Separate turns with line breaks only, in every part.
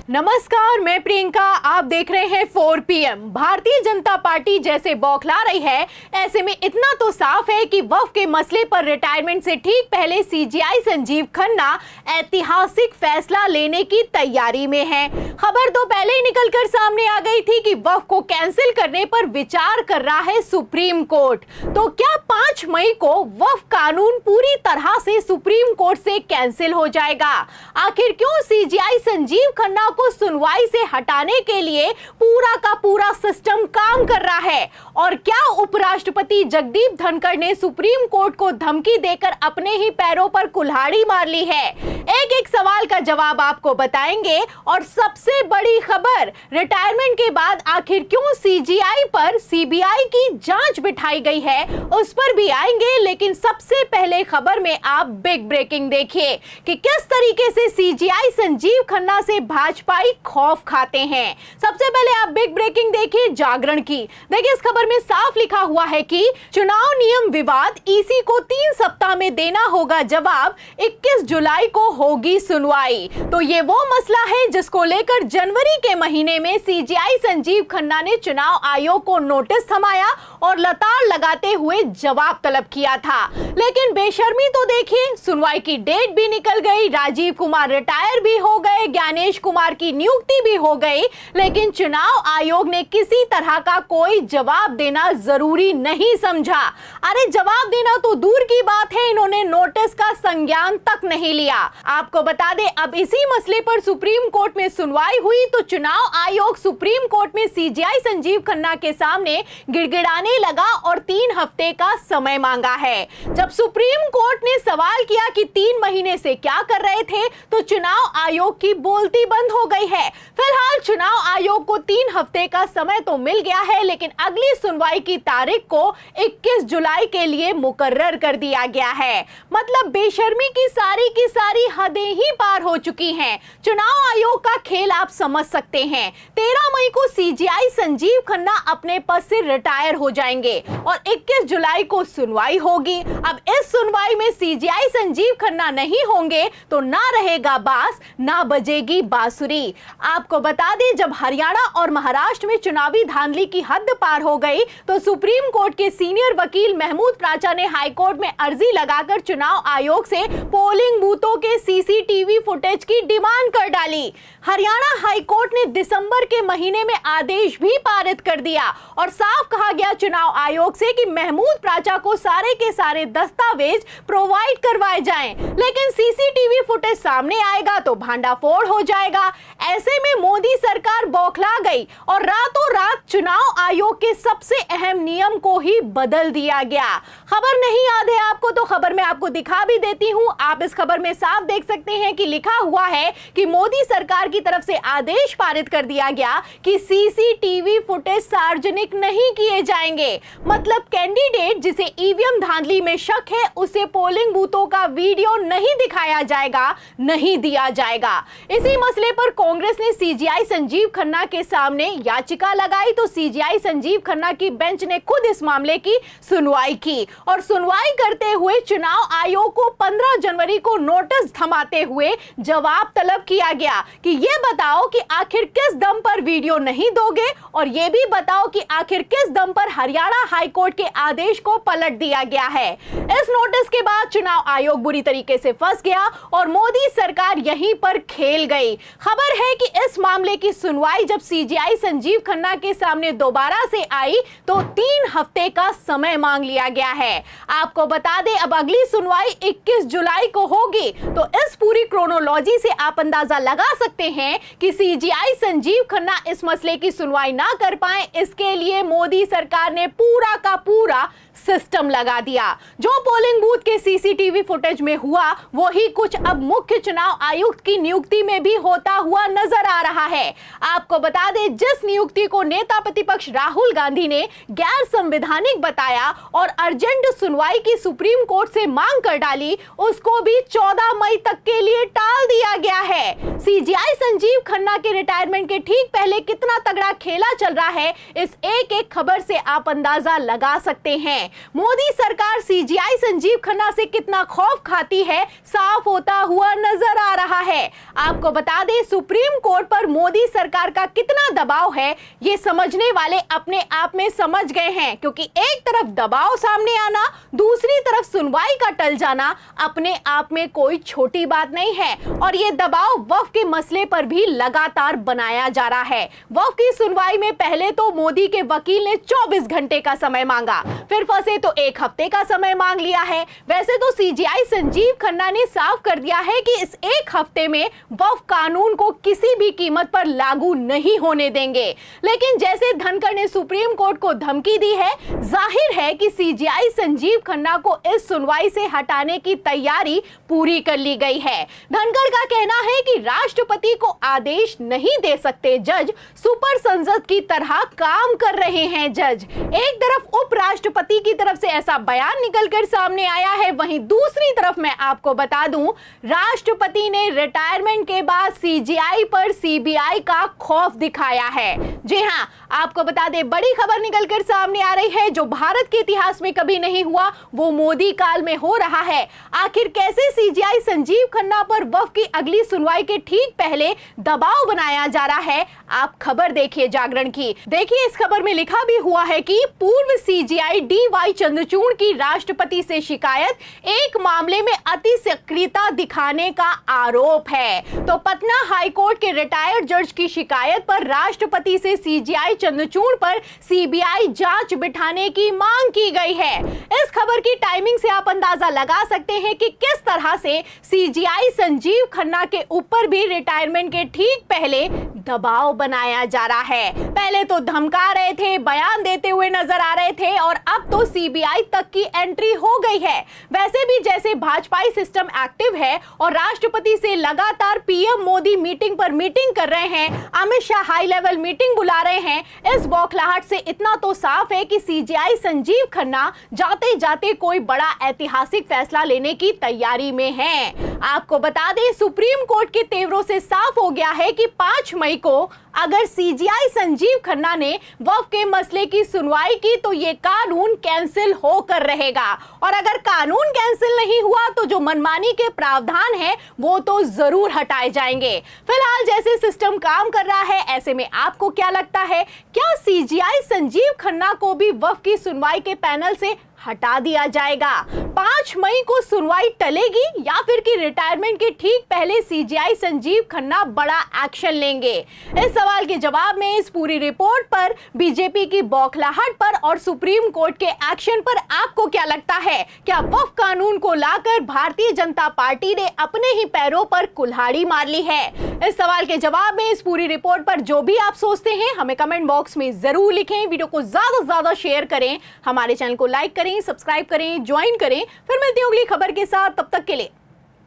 नमस्कार, मैं प्रियंका। आप देख रहे हैं 4 PM। भारतीय जनता पार्टी जैसे बौखला रही है, ऐसे में इतना तो साफ है कि वक्फ के मसले पर रिटायरमेंट से ठीक पहले सीजीआई संजीव खन्ना ऐतिहासिक फैसला लेने की तैयारी में है। खबर तो पहले ही निकलकर सामने आ गई थी कि वक्फ को कैंसिल करने पर विचार कर रहा है सुप्रीम कोर्ट। तो क्या 5 मई को वक्फ कानून पूरी तरह से सुप्रीम कोर्ट से कैंसिल हो जाएगा? आखिर क्यों सीजीआई संजीव खन्ना को सुनवाई से हटाने के लिए पूरा का पूरा सिस्टम काम कर रहा है? और क्या उपराष्ट्रपति जगदीप धनखड़ ने सुप्रीम कोर्ट को धमकी देकर अपने ही पैरों पर कुल्हाड़ी मार ली है? एक एक सवाल का जवाब आपको बताएंगे। और सबसे बड़ी खबर, रिटायरमेंट के बाद आखिर क्यों सीजीआई पर सीबीआई की जांच बिठाई गई है, उस पर भी आएंगे। लेकिन सबसे पहले खबर में आप बिग ब्रेकिंग देखिए कि किस तरीके से सीजीआई संजीव खन्ना से भाजपाई खौफ खाते हैं। सबसे पहले आप बिग ब्रेकिंग देखिए जागरण की। देखिए, इस खबर में साफ लिखा हुआ है कि चुनाव नियम विवाद, ईसी को 3 सप्ताह में देना होगा जवाब, 21 जुलाई को होगी सुनवाई। तो ये वो मसला है जिसको लेकर जनवरी के महीने में सीजीआई संजीव खन्ना ने चुनाव आयोग को नोटिस थमाया और लताड़ लगाते हुए जवाब तलब किया था। लेकिन बेशर्मी तो देखिए, सुनवाई की डेट भी निकल गई, राजीव कुमार रिटायर भी हो गए, ज्ञानेश कुमार की नियुक्ति भी हो गई, लेकिन चुनाव आयोग ने किसी तरह का कोई जवाब देना जरूरी नहीं समझा। अरे जवाब देना तो दूर की बात है, इन्होंने नोटिस का संज्ञान तक नहीं लिया। आपको बता दें, अब इसी मसले पर सुप्रीम कोर्ट में सुनवाई हुई तो चुनाव आयोग सुप्रीम कोर्ट में सीजीआई संजीव खन्ना के सामने गिड़गिड़ाने लगा और 3 हफ्ते का समय मांगा है। जब सुप्रीम कोर्ट ने सवाल किया कि 3 महीने से क्या कर रहे थे, तो चुनाव आयोग की बोलती बंद हो गई है। फिलहाल चुनाव आयोग को 3 हफ्ते का समय तो मिल गया है, लेकिन अगली सुनवाई की तारीख को 21 जुलाई के लिए मुकर्रर कर दिया गया है। मतलब बेशर्मी की सारी हदें ही पार हो चुकी हैं। चुनाव आयोग का खेल आप समझ सकते हैं। 13 मई को सीजीआई संजीव खन्ना अपने पद से रिटायर हो जाएंगे और 21 जुलाई को सुनवाई होगी। अब इस सुनवाई में सीजीआई संजीव खन्ना नहीं होंगे तो ना रहेगा बांस, ना बजेगी बांसुरी। आपको बता दें, जब हरियाणा और महाराष्ट्र में चुनावी धांधली की हद पार हो गई तो सुप्रीम कोर्ट के सीनियर वकील महमूद प्राचा ने हाईकोर्ट में अर्जी लगाकर चुनाव आयोग से पोलिंग बूथों के सीसीटीवी फुटेज की डिमांड कर डाली। हरियाणा हाईकोर्ट ने दिसंबर के महीने में आदेश भी पारित कर दिया और साफ कहा गया चुनाव आयोग से कि महमूद प्राचा को सारे के सारे दस्तावेज प्रोवाइड करवाए जाएं। लेकिन सीसीटीवी फुटेज सामने आएगा तो भांडाफोड़ हो जाएगा। ऐसे में मोदी सरकार बौखला गई और रातों रात चुनाव आयोग के सबसे अहम नियम को ही बदल दिया गया। खबर नहीं याद है आपको तो खबर में आपको दिखा भी देती हूं। आप इस खबर में साफ देख सकते हैं कि लिखा हुआ है कि मोदी सरकार की तरफ से आदेश पारित कर दिया गया कि सीसीटीवी फुटेज सार्वजनिक नहीं किए जाएंगे। मतलब कैंडिडेट जिसे ईवीएम धांधली में शक है उसे पोलिंग बूथों का वीडियो नहीं दिखाया जाएगा, नहीं दिया जाएगा। इसी मसले पर कांग्रेस ने सीजीआई संजीव खन्ना के सामने याचिका लगाई तो सीजीआई संजीव खन्ना की बेंच ने खुद इस मामले की सुनवाई की और सुनवाई करते हुए चुनाव आयोग को 15 जनवरी को नोटिस थमाते हुए जवाब तलब किया गया कि ये बताओ कि आखिर किस दम पर वीडियो नहीं दोगे और ये भी बताओ कि आखिर किस दम पर हरियाणा हाईकोर्ट के आदेश को पलट दिया गया है। इस नोटिस के बाद चुनाव आयोग बुरी तरीके से फंस गया और मोदी सरकार यहीं पर खेल गई। खबर है कि इस मामले की सुनवाई जब सीजीआई संजीव खन्ना के सामने दोबारा से आई तो 3 हफ्ते का समय मांग लिया गया है। आपको बता दें, अब अगली सुनवाई 21 जुलाई को होगी। तो इस पूरी क्रोनोलॉजी से आप अंदाजा लगा सकते हैं कि सीजीआई संजीव खन्ना इस मसले की सुनवाई ना कर पाए, इसके लिए मोदी सरकार ने पूरा का पूरा सिस्टम लगा दिया। जो पोलिंग बूथ के सीसीटीवी फुटेज में हुआ वही कुछ अब मुख्य चुनाव आयुक्त की नियुक्ति में भी होता हुआ नजर आ रहा है। आपको बता दें, जिस नियुक्ति को नेता प्रतिपक्ष राहुल गांधी ने गैर संवैधानिक बताया और अर्जेंट सुनवाई की सुप्रीम कोर्ट से मांग कर डाली, उसको भी 14 मई तक के लिए टाल दिया गया है। सीजीआई संजीव खन्ना के रिटायरमेंट के ठीक पहले कितना तगड़ा खेला चल रहा है, इस एक एक खबर से आप अंदाजा लगा सकते हैं। मोदी सरकार सीजीआई संजीव खन्ना से कितना खौफ खाती है, साफ होता हुआ नजर आ रहा रहा है। आपको बता दें, सुप्रीम कोर्ट पर मोदी सरकार का कितना दबाव है ये समझने वाले अपने आप में समझ गए हैं, क्योंकि एक तरफ दबाव सामने आना, दूसरी तरफ सुनवाई का टल जाना अपने आप में कोई छोटी बात नहीं है। और ये दबाव वक्फ के मसले पर भी लगातार बनाया जा रहा है। वक्फ की सुनवाई में पहले तो मोदी के वकील ने 24 घंटे का समय मांगा, फिर फंसे तो 1 हफ्ते का समय मांग लिया है। वैसे तो सीजीआई संजीव खन्ना ने साफ कर दिया है कि इस 1 हफ्ते में वक्फ कानून को किसी भी कीमत पर लागू नहीं होने देंगे, लेकिन जैसे धनखड़ ने सुप्रीम कोर्ट को धमकी दी है, जाहिर है कि सीजीआई संजीव खन्ना को इस सुनवाई से हटाने की तैयारी पूरी कर ली गई है। धनखड़ का कहना है कि राष्ट्रपति को आदेश नहीं दे सकते जज, सुपर संसद की तरह काम कर रहे हैं जज। एक तरफ उपराष्ट्रपति की तरफ से ऐसा बयान निकलकर सामने आया है, वहीं दूसरी तरफ मैं आपको बता दूं, राष्ट्रपति ने रिटायरमेंट के बाद सीजीआई पर सीबीआई का खौफ दिखाया है। जी हां, आपको बता दें, बड़ी खबर निकलकर सामने आ रही है, जो भारत के इतिहास में कभी नहीं हुआ वो मोदी काल में हो रहा है। आखिर कैसे सीजीआई संजीव खन्ना पर वक्फ की अगली सुनवाई के ठीक पहले दबाव बनाया जा रहा है, आप खबर देखिए जागरण की। देखिए, इस खबर में लिखा भी हुआ है कि पूर्व सीजीआई डीवाई चंद्रचूड़ की राष्ट्रपति से शिकायत, एक मामले में अति सक्रियता दिखाने का आरोप है। तो पटना हाईकोर्ट के रिटायर्ड जज की शिकायत पर राष्ट्रपति से सीजीआई चंद्रचूड़ पर सीबीआई जांच बिठाने की मांग की गई है। इस खबर की टाइमिंग से आप अंदाजा लगा सकते हैं कि किस तरह से सीजीआई संजीव खन्ना के ऊपर भी रिटायरमेंट के ठीक पहले दबाव बनाया जा रहा है। पहले तो धमका रहे थे, बयान देते हुए नजर आ रहे थे, और अब तो सीबीआई तक की एंट्री हो गई है। वैसे भी जैसे भाजपाई सिस्टम एक्टिव है और राष्ट्रपति से लगातार पीएम मोदी मीटिंग पर मीटिंग कर रहे हैं, Amit Shah high level meeting बुला रहे हैं, इस बौखलाहट से इतना तो साफ है कि सीजीआई संजीव खन्ना जाते जाते कोई बड़ा ऐतिहासिक फैसला लेने की तैयारी में है। आपको बता दें, सुप्रीम कोर्ट के तेवरों से साफ हो गया है कि 5 मई को अगर सीजीआई संजीव खन्ना ने वक्फ के मसले की सुनवाई की तो ये कानून कैंसिल होकर रहेगा, और अगर कानून कैंसिल नहीं हुआ तो जो मनमानी के प्रावधान हैं वो तो जरूर हटाए जाएंगे। फिलहाल जैसे सिस्टम काम कर रहा है, ऐसे में आपको क्या लगता है, क्या सीजीआई संजीव खन्ना को भी वक्फ की सुनवाई के पैनल से हटा दिया जाएगा? 5 मई को सुनवाई टलेगी या फिर कि रिटायरमेंट के ठीक पहले सीजीआई संजीव खन्ना बड़ा एक्शन लेंगे? इस सवाल के जवाब में इस पूरी रिपोर्ट पर, बीजेपी की बौखलाहट पर और सुप्रीम कोर्ट के एक्शन पर आपको क्या लगता है? क्या वक्फ कानून को लाकर भारतीय जनता पार्टी ने अपने ही पैरों पर कुल्हाड़ी मार ली है? इस सवाल के जवाब में इस पूरी रिपोर्ट पर जो भी आप सोचते हैं हमें कमेंट बॉक्स में जरूर लिखें। वीडियो को ज्यादा से ज्यादा शेयर करें, हमारे चैनल को लाइक करें, सब्सक्राइब करें, ज्वाइन करें। फिर मिलती हूं अगली खबर के साथ, तब तक के लिए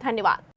धन्यवाद।